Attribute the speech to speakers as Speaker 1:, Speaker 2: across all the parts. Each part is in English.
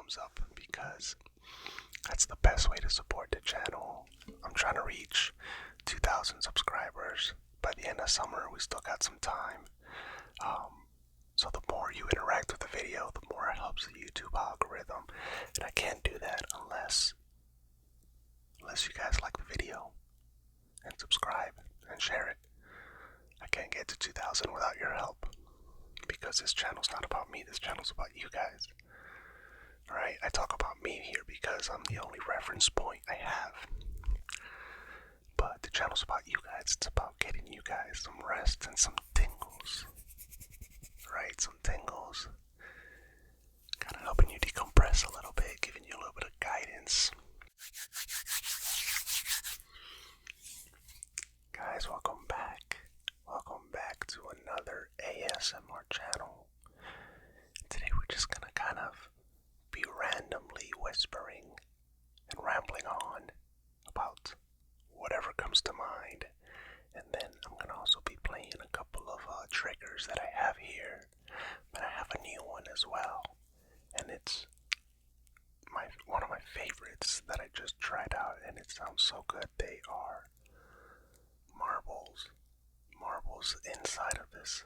Speaker 1: thumbs up because that's the best way to support the channel. I'm trying to reach 2,000 subscribers by the end of summer. We still got some time. So the more you interact with the video, the more it helps the YouTube algorithm. And I can't do that unless you guys like the video and subscribe and share it. I can't get to 2,000 without your help because this channel's not about me. This channel's about you guys. Alright, I talk about me here because I'm the only reference point I have. But the channel's about you guys. It's about getting you guys some rest and some tingles. Right, some tingles. Kind of helping you decompress a little bit, giving you a little bit of guidance. Guys, welcome back. Welcome back to another ASMR channel. Today we're just gonna kind of be randomly whispering and rambling on about whatever comes to mind. And then I'm gonna also be playing a couple of triggers that I have here. But I have a new one as well. And it's one of my favorites that I just tried out, and it sounds so good. They are marbles inside of this.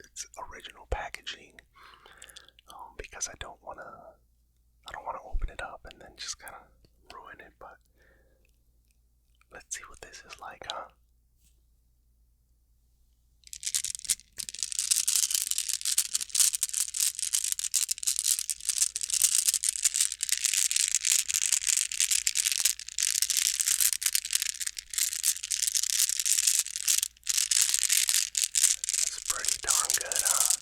Speaker 1: It's original packaging, because I don't want to open it up and then just kind of ruin it. But let's see what this is like, huh? Pretty darn good, huh?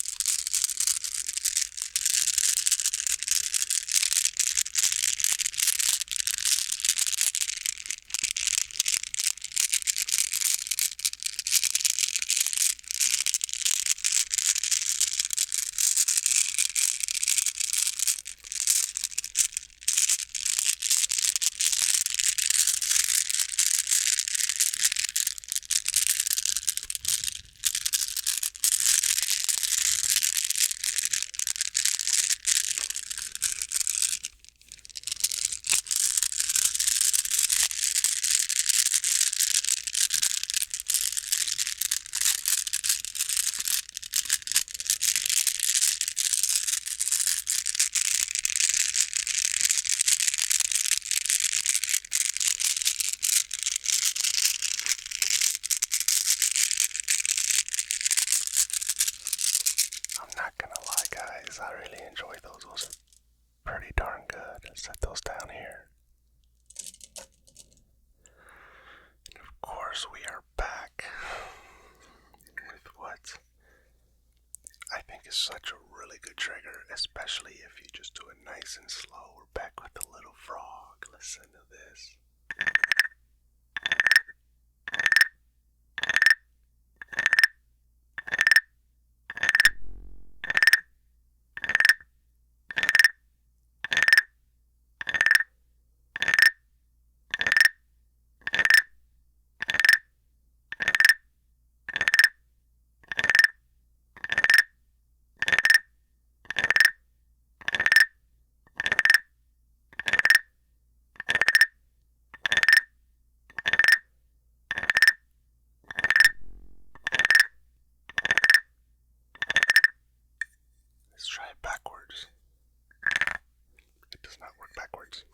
Speaker 1: I'm not gonna lie, guys, I really enjoy those. Those are pretty darn good. Let's set those down here. And of course, we are back with what I think is such a really good trigger, especially if you just do it nice and slow. We're back with the little frog. Listen to this. Let's try it backwards. It does not work backwards.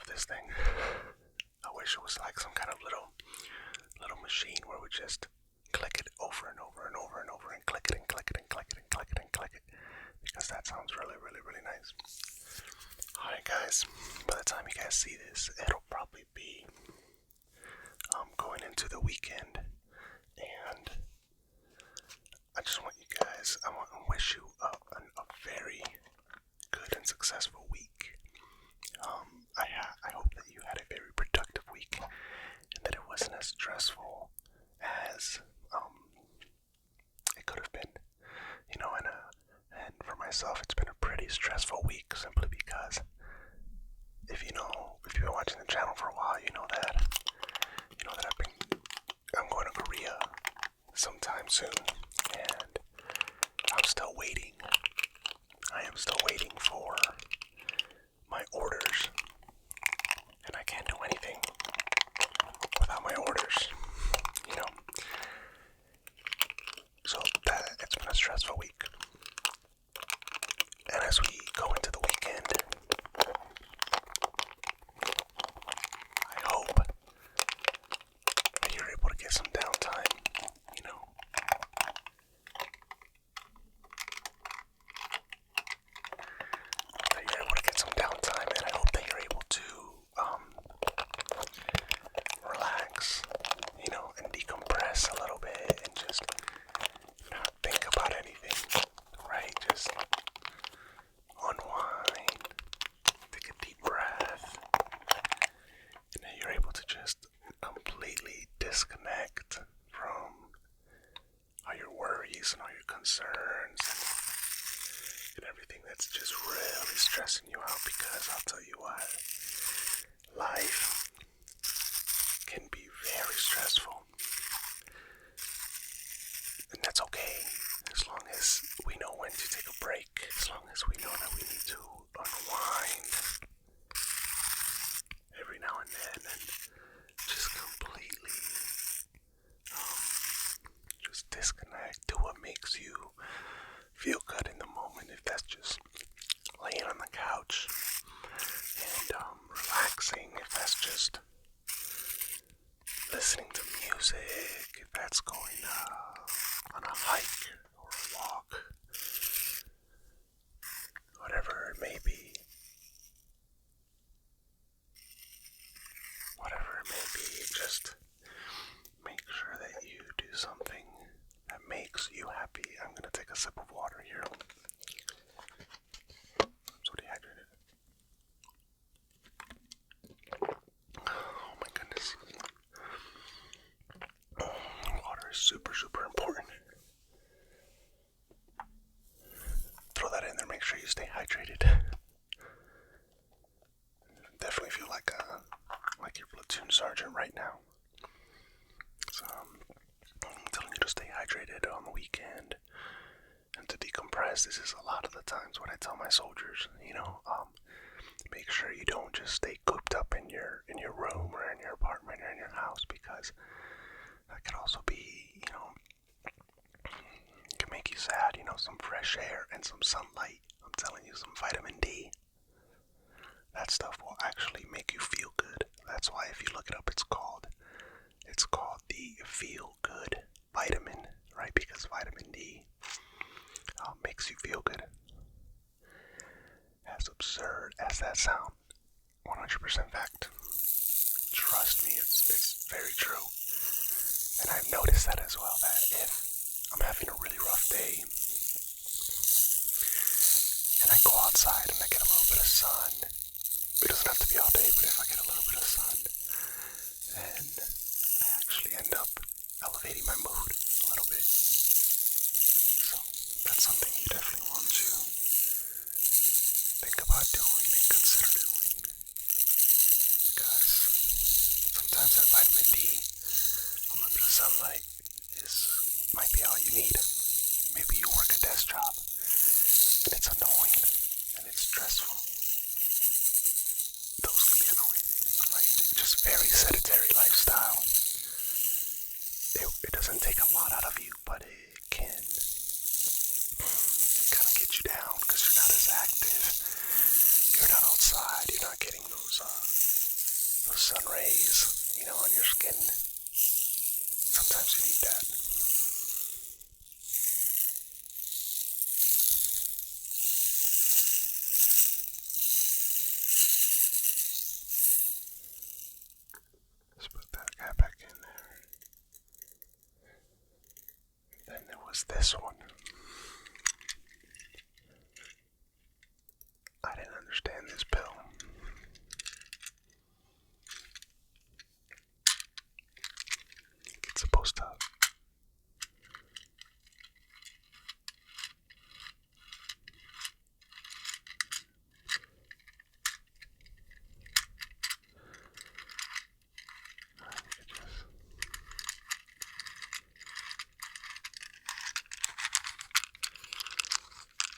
Speaker 1: This thing. I wish it was like some kind of little machine where we just click it over and over and over and over and click it and click it and click it and click it and click sounds really, really, really nice. Alright guys, by the time you guys see this, it'll probably be going into the weekend, and I just want you guys, I want to wish you a very good and successful week. I hope that you had a very productive week, and that it wasn't as stressful as it could have been. And for myself, it's been a pretty stressful week, simply because if you've been watching the channel for a while, you know that I'm going to Korea sometime soon, and I'm still waiting. I am still waiting for my orders, and I can't do anything without my orders, So it's been a stressful week. And as we go into the weekend, I hope that you're able to get some downtime, and I hope that you're able to relax, and decompress a little bit, and just not think about anything, right? Just unwind, take a deep breath, and then you're able to just completely disconnect from all your worries and all your concerns and everything that's just really stressing you out. Because I'll tell you what, life can be very stressful, and that's okay, as long as we know when to take a break, as long as we know that we need to unwind every now and then, and just completely just disconnect, do what makes you feel good in the moment. If that's just laying on the couch and relaxing, if that's just listening to music, if that's going on a hike or a walk, whatever it may be, just make sure that you do something that makes you happy. I'm gonna take a sip of water here. I'm so dehydrated. Oh my goodness. Water is super, super important. Throw that in there, make sure you stay hydrated. Definitely feel like your platoon sergeant right now. So I'm telling you to stay hydrated on the weekend and to decompress. This is a lot of the times what I tell my soldiers, make sure you don't just stay cooped up in your room or in your apartment or in your house, because that could also be, it can make you sad, some fresh air and some sunlight. I'm telling you, some vitamin D. That stuff will actually make you feel good. That's why if you look it up, it's called the feel good vitamin, right? Because vitamin D makes you feel good. As absurd as that sounds, 100% fact. Trust me, it's very true. And I've noticed that as well, that if I'm having a really rough day and I go outside and I get a little bit of sun, it doesn't have to be all day, but if I get a little bit of sun, then I actually end up elevating my mood a little bit. So that's something you definitely want to think about doing and consider doing, because sometimes that vitamin D, a little bit of sunlight, might be all you need. Maybe you work a desk job and it's annoying and it's stressful. Those can be annoying, right? Just very sedentary lifestyle. It doesn't take a lot out of you, but it can kind of get you down because you're not as active. You're not outside. You're not getting those sun rays, on your skin. Sometimes you need that. this one. I didn't understand this pill. It's supposed to.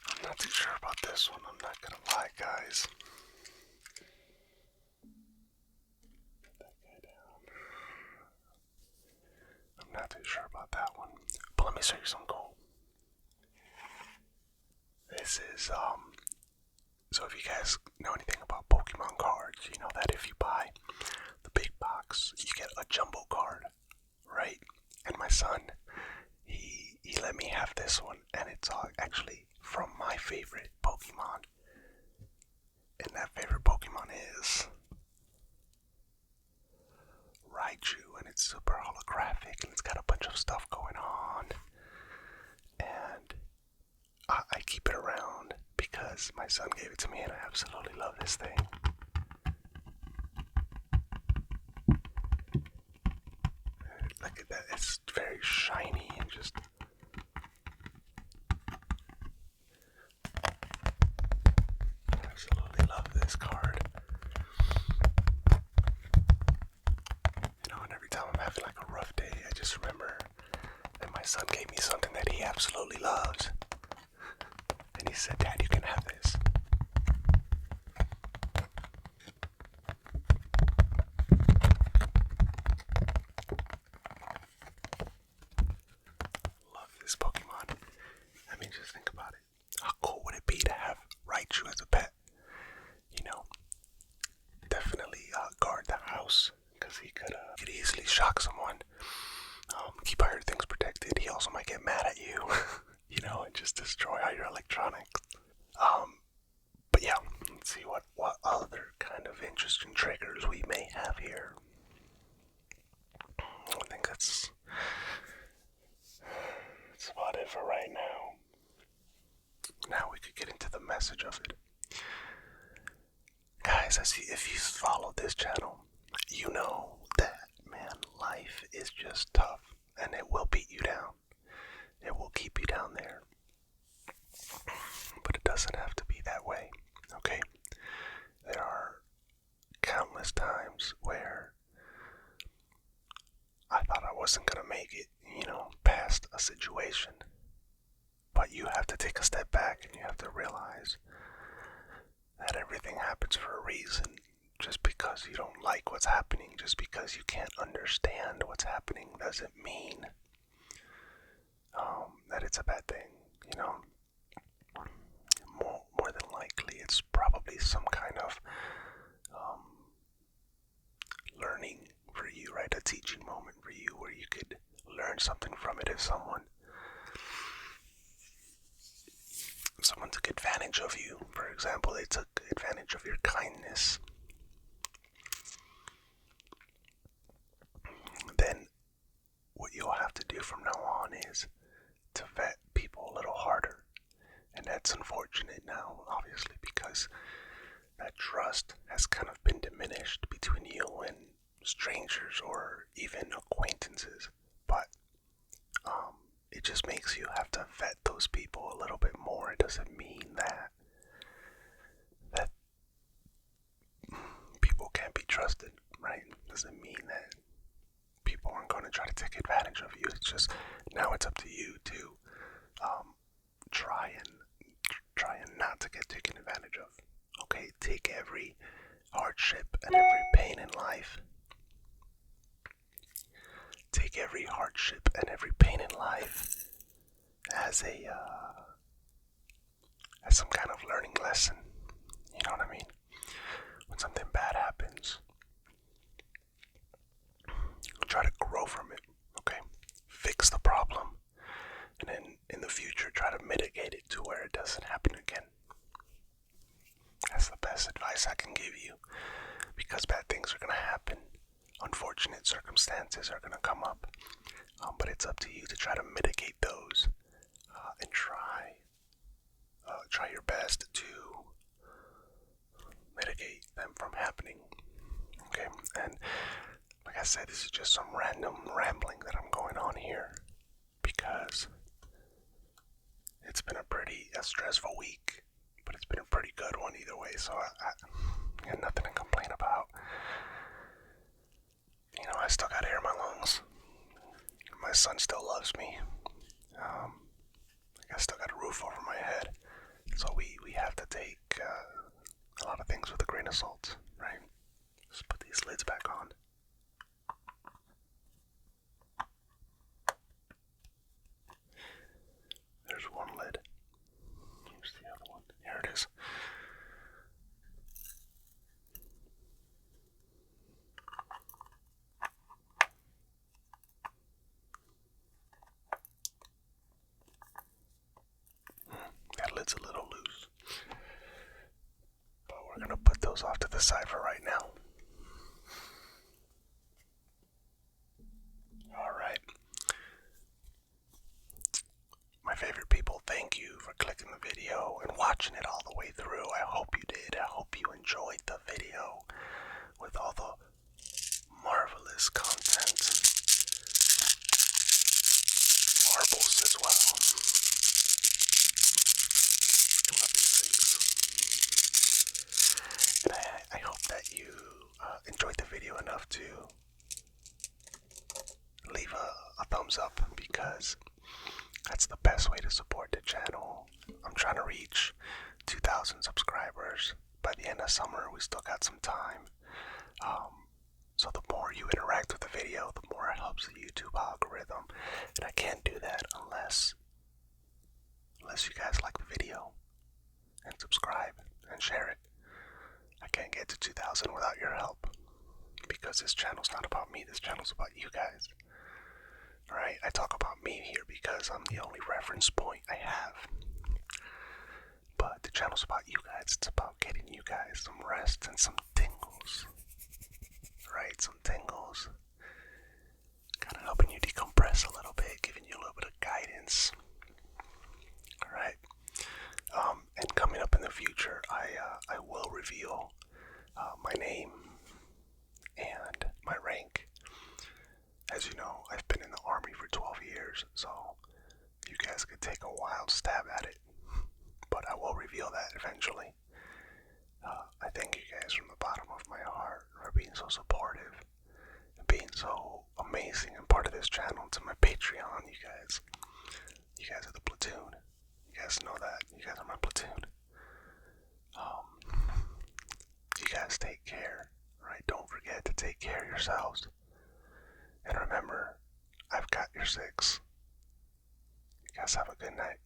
Speaker 1: I'm not too sure about this one, I'm not gonna lie, guys. Put that guy down. I'm not too sure about that one. But let me show you some cool. This is, so if you guys know anything about Pokemon cards, you know that if you buy the big box, you get a jumbo card, right? And my son, he let me have this one, and it's actually from my favorite Pokemon. And that favorite Pokemon is Raichu, and it's super holographic, and it's got a bunch of stuff going on. And I keep it around because my son gave it to me, and I absolutely love this thing. Look at that, it's very shiny and just... I absolutely love this card. You know, and every time I'm having like a rough day, I just remember that my son gave me something that he absolutely loves. And he said, "Dad, you can have this." Love this Pokemon. I mean, just think about it. How cool would it be to have Raichu as a pet? You know, definitely guard the house, because he could easily shock someone. Keep all your things protected. He also might get mad at you, you know, and just destroy all your electronics. But yeah, let's see what other kind of interesting triggers we may have here. I think that's about it for right now. Now we could get into the message of it. Guys, if you follow this channel, you know that, man, life is just tough, and it will beat you down. It will keep you down there. But it doesn't have to be that way, okay? There are countless times where I thought I wasn't gonna make it, you know, past a situation. But you have to take a step back and you have to realize that everything happens for a reason. Just because you don't like what's happening, just because you can't understand what's happening, doesn't mean that it's a bad thing, you know. More than likely, it's probably some kind of learning for you, right? A teaching moment for you where you could learn something from it. If someone took advantage of you, for example, they took advantage of your kindness, then what you'll have to do from now on is to vet people a little harder. And that's unfortunate now, obviously, because that trust has kind of been diminished between you and strangers or even acquaintances. But it just makes you have to vet those people a little bit more. It doesn't mean that people can't be trusted, right? It doesn't mean that people aren't going to try to take advantage of you. It's just, now it's up to you to try and not to get taken advantage of. Okay, take every hardship and every pain in life. Take every hardship and every pain in life as some kind of learning lesson. You know what I mean? When something bad happens, try to grow from it. Okay, fix the problem, and then in the future try to mitigate it to where it doesn't happen again. That's the best advice I can give you, because bad things are going to happen. Unfortunate circumstances are going to come up, but it's up to you to try to mitigate those I said, this is just some random rambling that I'm going on here because it's been a pretty stressful week, but it's been a pretty good one either way, so I got nothing to complain about. You know, I still got air in my lungs. My son still loves me. I still got a roof over my head. So we have to take a lot of things with a grain of salt, right? Just put these lids back on. There's one lid. Here's the other one. Here it is. That lid's a little loose. But we're going to put those off to the side for right now. Alright. My favorite people, thank you for clicking the video and watching it all the way through. I hope you did. I hope you enjoyed the video with all the marvelous content. Marbles as well. I love these things. And I hope that you enjoyed the video enough to leave a thumbs up, because that's the best way to support the channel. I'm trying to reach 2,000 subscribers by the end of summer. We still got some time. So the more you interact with the video, the more it helps the YouTube algorithm. And I can't do that unless you guys like the video and subscribe and share it. I can't get to 2,000 without your help, because this channel's not about me. This channel's about you guys. Alright, I talk about me here because I'm the only reference point I have. But the channel's about you guys. It's about getting you guys some rest and some tingles. Right, some tingles. Kind of helping you decompress a little bit, giving you a little bit of guidance. Alright. And coming up in the future, I will reveal my name and my rank. As you know, I've been in the Army for 12 years, so you guys could take a wild stab at it. But I will reveal that eventually. I thank you guys from the bottom of my heart for being so supportive and being so amazing and part of this channel. To my Patreon, you guys are the platoon. You guys know that. You guys are my platoon. You guys take care, right? Don't forget to take care of yourselves. And remember, I've got your 6. You guys have a good night.